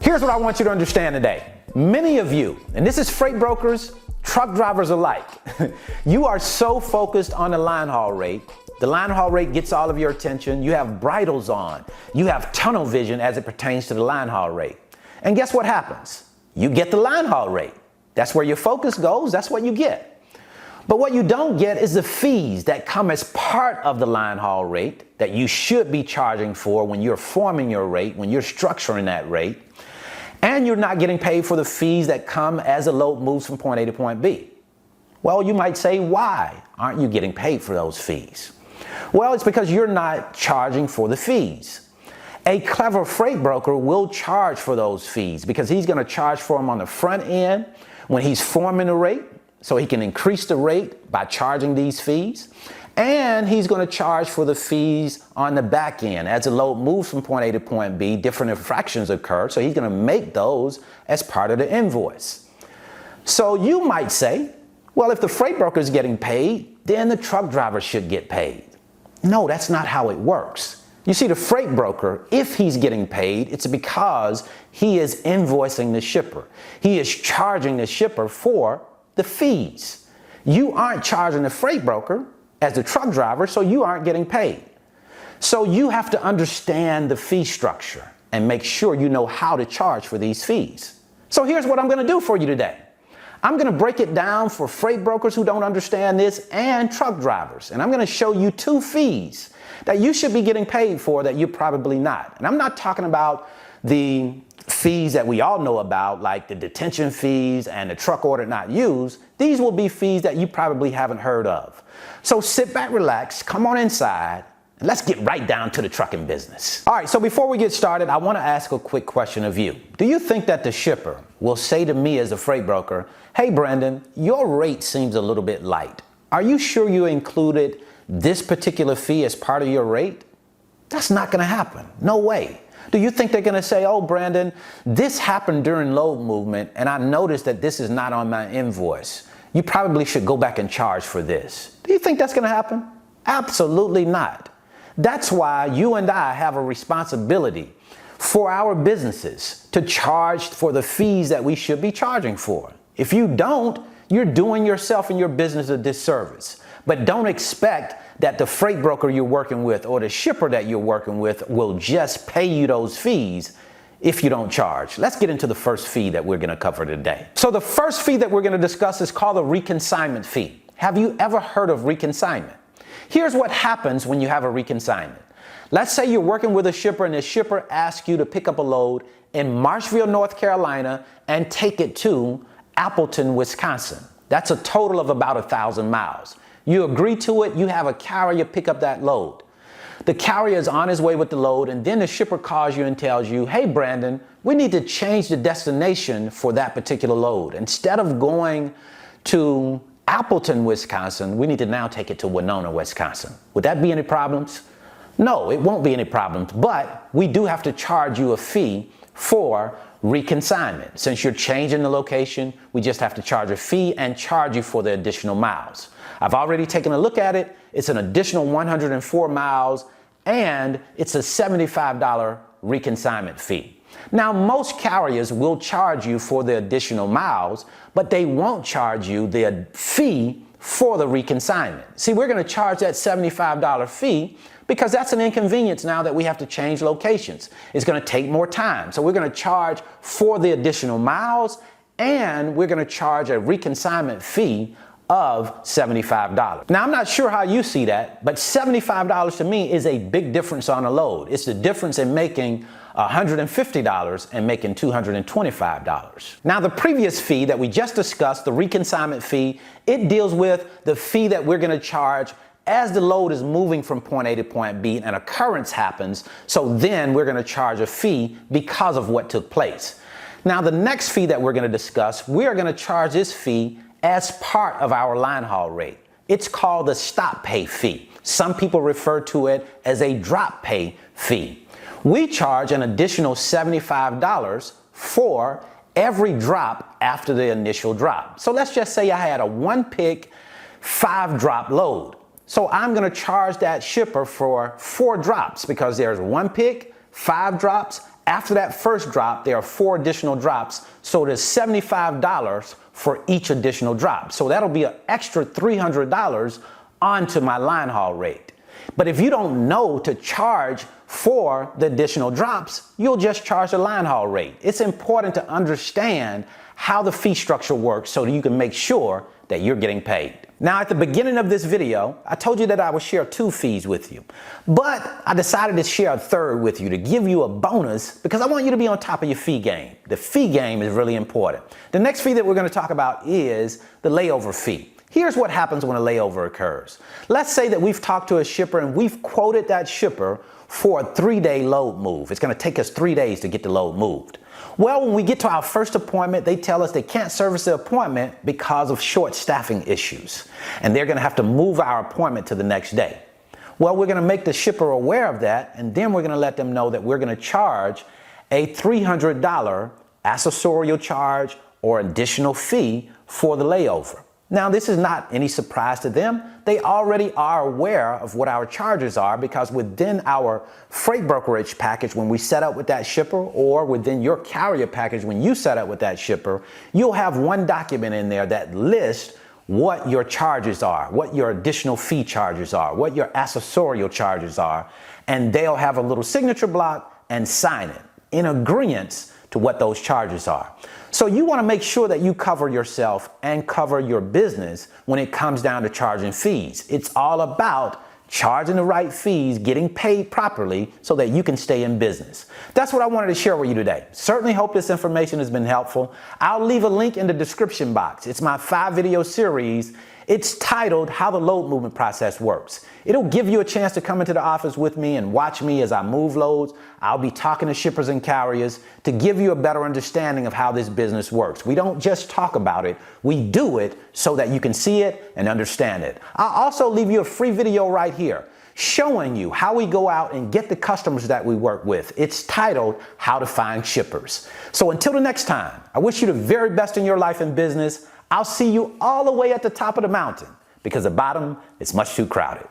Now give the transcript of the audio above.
Here's what I want you to understand today. Many of you, and this is freight brokers, truck drivers alike, you are so focused on the line haul rate. The line haul rate gets all of your attention. You have bridles on. You have tunnel vision as it pertains to the line haul rate. And guess what happens? You get the line haul rate. That's where your focus goes. That's what you get. But what you don't get is the fees that come as part of the line haul rate that you should be charging for when you're forming your rate, when you're structuring that rate. And you're not getting paid for the fees that come as a load moves from point A to point B. Well, you might say, why aren't you getting paid for those fees? Well, it's because you're not charging for the fees. A clever freight broker will charge for those fees because he's going to charge for them on the front end when he's forming the rate, so he can increase the rate by charging these fees. And he's going to charge for the fees on the back end. As the load moves from point A to point B, different infractions occur, so he's going to make those as part of the invoice. So you might say, well, if the freight broker is getting paid, then the truck driver should get paid. No, that's not how it works. You see, the freight broker, if he's getting paid, it's because he is invoicing the shipper. He is charging the shipper for the fees. You aren't charging the freight broker as the truck driver, so you aren't getting paid. So you have to understand the fee structure and make sure you know how to charge for these fees. So here's what I'm going to do for you today. I'm going to break it down for freight brokers who don't understand this and truck drivers. And I'm going to show you two fees that you should be getting paid for that you're probably not. And I'm not talking about the fees that we all know about, like the detention fees and the truck order not used. These will be fees that you probably haven't heard of. So sit back, relax, come on inside, and let's get right down to the trucking business. All right, so before we get started, I want to ask a quick question of you. Do you think that the shipper will say to me as a freight broker, hey, Brandon, your rate seems a little bit light. Are you sure you included this particular fee as part of your rate? That's not going to happen. No way. Do you think they're going to say, oh, Brandon, this happened during load movement, and I noticed that this is not on my invoice. You probably should go back and charge for this. Do you think that's going to happen? Absolutely not. That's why you and I have a responsibility for our businesses to charge for the fees that we should be charging for. If you don't, you're doing yourself and your business a disservice. But don't expect that the freight broker you're working with or the shipper that you're working with will just pay you those fees if you don't charge. Let's get into the first fee that we're going to cover today. So the first fee that we're going to discuss is called a reconsignment fee. Have you ever heard of reconsignment? Here's what happens when you have a reconsignment. Let's say you're working with a shipper and the shipper asks you to pick up a load in Marshville, North Carolina and take it to Appleton, Wisconsin. That's a total of about 1,000 miles. You agree to it, you have a carrier pick up that load. The carrier is on his way with the load, and then the shipper calls you and tells you, hey, Brandon, we need to change the destination for that particular load. Instead of going to Appleton, Wisconsin, we need to now take it to Winona, Wisconsin. Would that be any problems? No, it won't be any problems, but we do have to charge you a fee for reconsignment. Since you're changing the location, we just have to charge a fee and charge you for the additional miles. I've already taken a look at it. It's an additional 104 miles, and it's a $75 reconsignment fee. Now, most carriers will charge you for the additional miles, but they won't charge you the fee for the reconsignment. See, we're going to charge that $75 fee because that's an inconvenience now that we have to change locations. It's going to take more time. So we're going to charge for the additional miles, and we're going to charge a reconsignment fee of $75. Now, I'm not sure how you see that, but $75 to me is a big difference on a load. It's the difference in making $150 and making $225. Now, the previous fee that we just discussed, the reconsignment fee, it deals with the fee that we're going to charge as the load is moving from point A to point B and an occurrence happens. So then we're going to charge a fee because of what took place. Now, the next fee that we're going to discuss, we are going to charge this fee as part of our line haul rate. It's called the stop pay fee. Some people refer to it as a drop pay fee. We charge an additional $75 for every drop after the initial drop. So let's just say I had a 1-pick, 5-drop load. So I'm going to charge that shipper for 4 drops because there's 1 pick, 5 drops, After that first drop, there are 4 additional drops, so there's $75 for each additional drop. So that'll be an extra $300 onto my line haul rate. But if you don't know to charge for the additional drops, you'll just charge the line haul rate. It's important to understand how the fee structure works so that you can make sure that you're getting paid. Now, at the beginning of this video, I told you that I would share 2 fees with you, but I decided to share a third with you to give you a bonus because I want you to be on top of your fee game. The fee game is really important. The next fee that we're going to talk about is the layover fee. Here's what happens when a layover occurs. Let's say that we've talked to a shipper and we've quoted that shipper for a 3-day load move. It's going to take us 3 days to get the load moved. Well, when we get to our first appointment, they tell us they can't service the appointment because of short staffing issues, and they're going to have to move our appointment to the next day. Well, we're going to make the shipper aware of that, and then we're going to let them know that we're going to charge a $300 accessorial charge or additional fee for the layover. Now, this is not any surprise to them. They already are aware of what our charges are because within our freight brokerage package, when we set up with that shipper, or within your carrier package, when you set up with that shipper, you'll have one document in there that lists what your charges are, what your additional fee charges are, what your accessorial charges are, and they'll have a little signature block and sign it in agreement to what those charges are. So you want to make sure that you cover yourself and cover your business when it comes down to charging fees. It's all about charging the right fees, getting paid properly so that you can stay in business. That's what I wanted to share with you today. Certainly hope this information has been helpful. I'll leave a link in the description box. It's my 5-video series. It's titled How the Load Movement Process Works. It'll give you a chance to come into the office with me and watch me as I move loads. I'll be talking to shippers and carriers to give you a better understanding of how this business works. We don't just talk about it, we do it so that you can see it and understand it. I'll also leave you a free video right here showing you how we go out and get the customers that we work with. It's titled How to Find Shippers. So until the next time, I wish you the very best in your life and business. I'll see you all the way at the top of the mountain because the bottom is much too crowded.